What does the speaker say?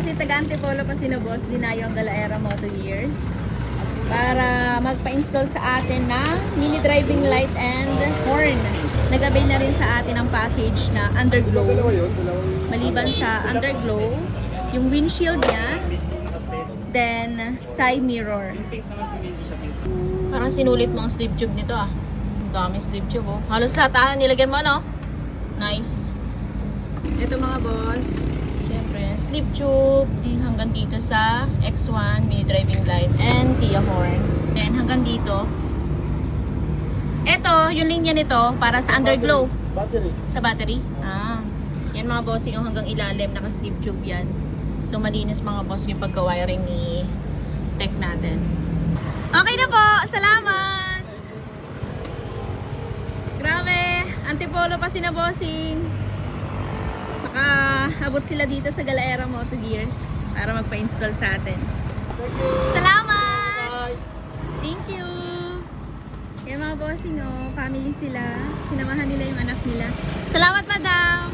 kasi taga Antipolo pa sino boss, dinayo ang Galaera Moto Years para magpa-install sa atin ng mini driving light and horn. Nag-avail na rin sa atin ang package na underglow. Maliban sa underglow, yung windshield niya, then side mirror. Parang sinulit mo ang sleeve tube nito ah. Ang daming sleeve tube oh. Halos lahat nilagyan mo no? Nice. Ito mga boss, syempre, sleeve tube hanggang dito sa X1 mini driving light and Kia horn. Then hanggang dito. Ito, yung linya nito para sa underglow. Battery. Sa battery? Ah. Yan mga boss, yung hanggang ilalim naka-sleeve tube yan. So malinis mga boss yung pagka-wiring ni tech natin. Okay na po, salamat! Grabe, Antipolo pa sina bossing. Nakaabot sila dito sa Galaera Moto Gears para magpa-install sa atin. Salamat! Bye. Thank you! Kaya mga bossing, oh, family sila. Sinamahan nila yung anak nila. Salamat, madam!